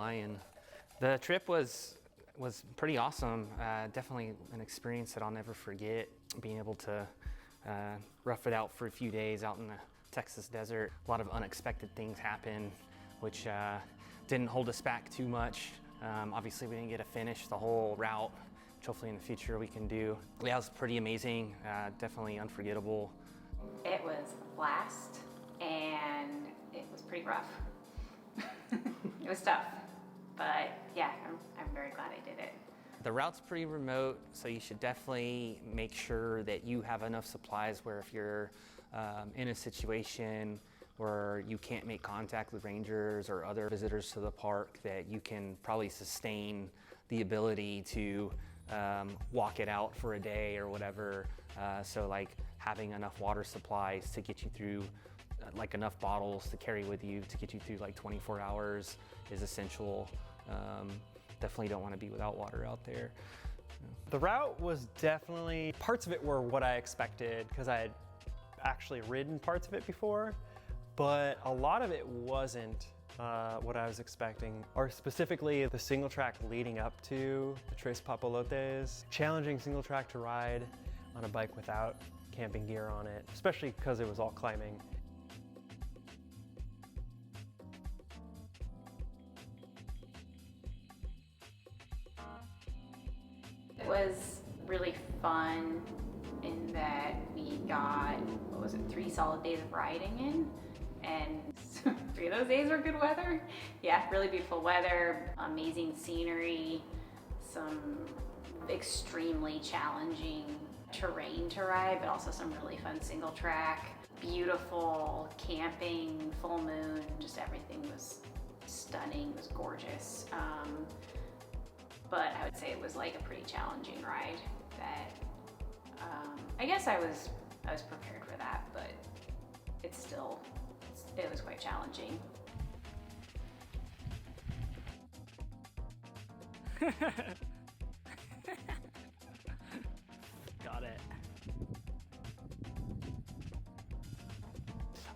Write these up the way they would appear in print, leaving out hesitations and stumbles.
flying. The trip was pretty awesome. Definitely an experience that I'll never forget. Being able to rough it out for a few days out in the Texas desert. A lot of unexpected things happened, which didn't hold us back too much. Obviously we didn't get to finish the whole route, which hopefully in the future we can do. Yeah, it was pretty amazing, definitely unforgettable. It was a blast and it was pretty rough. It was tough, but yeah, I'm very glad I did it. The route's pretty remote, so you should definitely make sure that you have enough supplies where if you're in a situation where you can't make contact with rangers or other visitors to the park, that you can probably sustain the ability to walk it out for a day or whatever. So like having enough water supplies to get you through, like enough bottles to carry with you to get you through like 24 hours is essential. Definitely don't want to be without water out there. The route was definitely, parts of it were what I expected because I had actually ridden parts of it before, but a lot of it wasn't what I was expecting, or specifically the single track leading up to the Tres Papalotes. Challenging single track to ride on a bike without camping gear on it, especially because it was all climbing. It was really fun in that we got, 3 solid days of riding in, and 3 of those days were good weather. Yeah, really beautiful weather, amazing scenery, some extremely challenging terrain to ride, but also some really fun single track, beautiful camping, full moon, just everything was stunning, it was gorgeous. But I would say it was like a pretty challenging ride that I guess I was prepared for that, but it was quite challenging. Got it.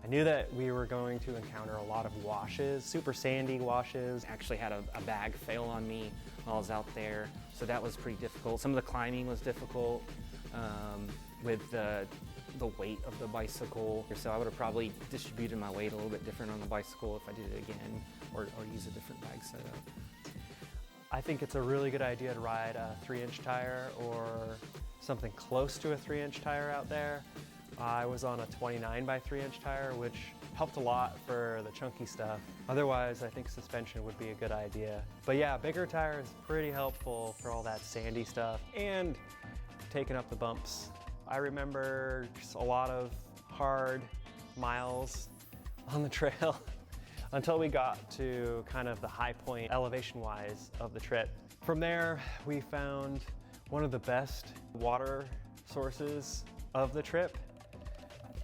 I knew that we were going to encounter a lot of washes, super sandy washes. Actually had a bag fail on me while I was out there, so that was pretty difficult. Some of the climbing was difficult with the weight of the bicycle. So I would have probably distributed my weight a little bit different on the bicycle if I did it again, or use a different bag setup. I think it's a really good idea to ride a 3-inch tire or something close to a 3-inch tire out there. I was on a 29 by 3-inch tire, which helped a lot for the chunky stuff. Otherwise, I think suspension would be a good idea. But yeah, bigger tire is pretty helpful for all that sandy stuff and taking up the bumps. I remember just a lot of hard miles on the trail until we got to kind of the high point elevation-wise of the trip. From there, we found one of the best water sources of the trip,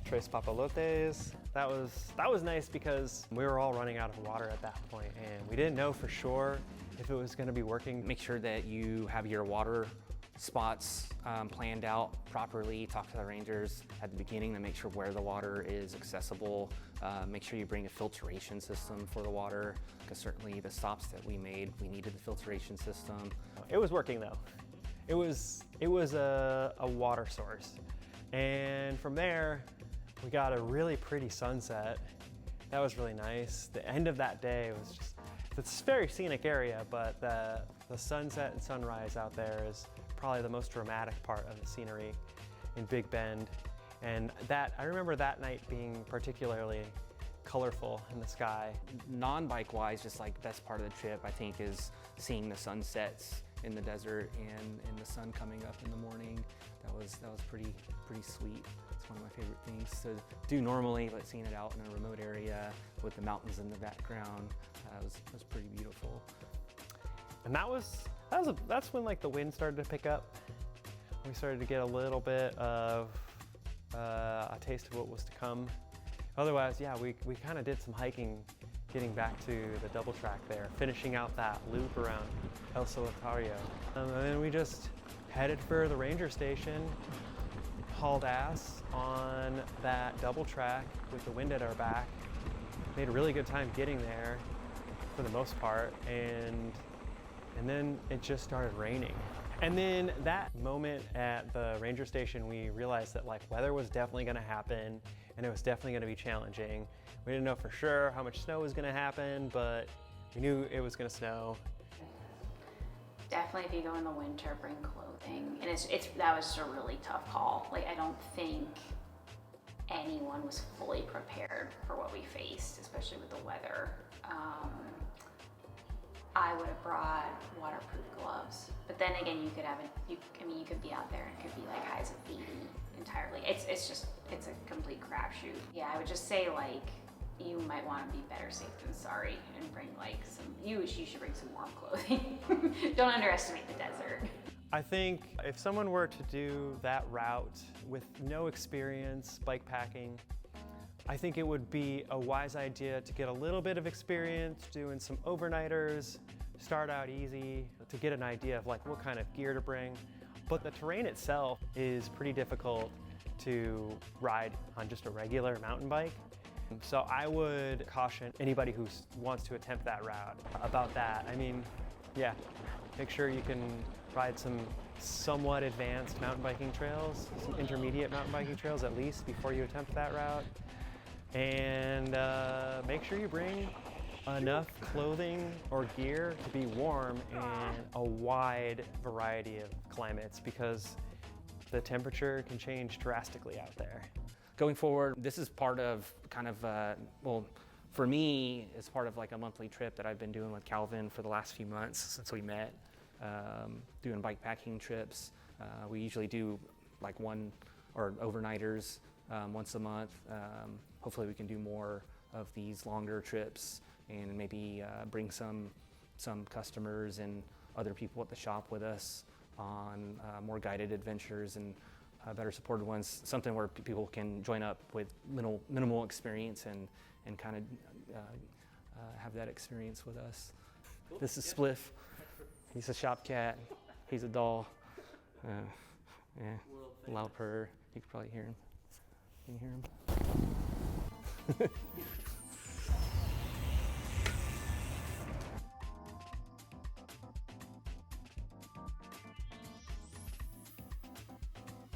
Tres Papalotes. That was nice because we were all running out of water at that point and we didn't know for sure if it was going to be working. Make sure that you have your water spots planned out properly. Talk to the rangers at the beginning to make sure where the water is accessible. Make sure you bring a filtration system for the water, because certainly the stops that we made, we needed the filtration system. It was working though. It was a water source. And from there, we got a really pretty sunset. That was really nice. The end of that day was just, it's a very scenic area, but the sunset and sunrise out there is probably the most dramatic part of the scenery in Big Bend. And I remember that night being particularly colorful in the sky. Non-bike wise, just like best part of the trip, I think, is seeing the sunsets in the desert and the sun coming up in the morning. That was pretty sweet. It's one of my favorite things to do normally, but seeing it out in a remote area with the mountains in the background, was pretty beautiful. And that's when like the wind started to pick up. We started to get a little bit of a taste of what was to come. Otherwise, yeah, we kind of did some hiking getting back to the double track there, finishing out that loop around El Solitario. And then we just headed for the ranger station, hauled ass on that double track with the wind at our back. Made a really good time getting there. for the most part, and then it just started raining. And then that moment at the ranger station, we realized that like weather was definitely gonna happen and it was definitely gonna be challenging. We didn't know for sure how much snow was gonna happen, but we knew it was gonna snow. Definitely if you go in the winter, bring clothing. And that was just a really tough call. Like I don't think anyone was fully prepared for what we faced, especially with the weather. I would have brought waterproof gloves, but then again, you could be out there and it could be like highs of 80 entirely. It's a complete crapshoot. Yeah, I would just say like, you might want to be better safe than sorry and bring like you should bring some warm clothing. Don't underestimate the desert. I think if someone were to do that route with no experience bike packing, I think it would be a wise idea to get a little bit of experience doing some overnighters, start out easy to get an idea of like what kind of gear to bring. But the terrain itself is pretty difficult to ride on just a regular mountain bike. So I would caution anybody who wants to attempt that route about that. I mean, yeah, make sure you can ride some somewhat advanced mountain biking trails, some intermediate mountain biking trails at least before you attempt that route. And make sure you bring enough clothing or gear to be warm in a wide variety of climates because the temperature can change drastically out there. Going forward, this is part of kind of, well, for me, it's part of like a monthly trip that I've been doing with Calvin for the last few months since we met, doing bike packing trips. We usually do like one or overnighters once a month. Hopefully we can do more of these longer trips and maybe bring some customers and other people at the shop with us on more guided adventures and better supported ones, something where people can join up with minimal experience and kind of have that experience with us. Cool. This is Spliff. He's a shop cat. He's a doll. Yeah, loud purr. You could probably hear him. Can you hear him?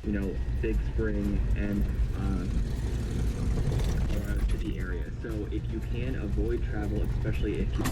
You know, Big Spring and Colorado City area. So if you can avoid travel, especially if you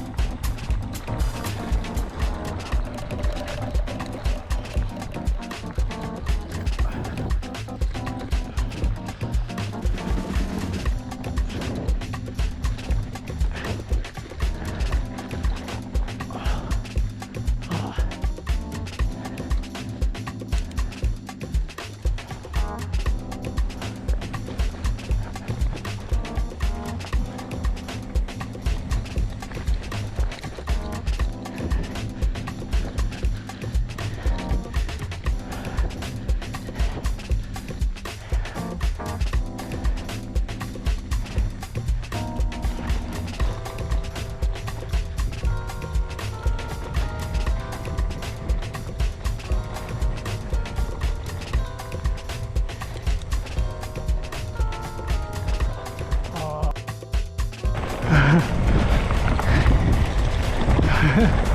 Ha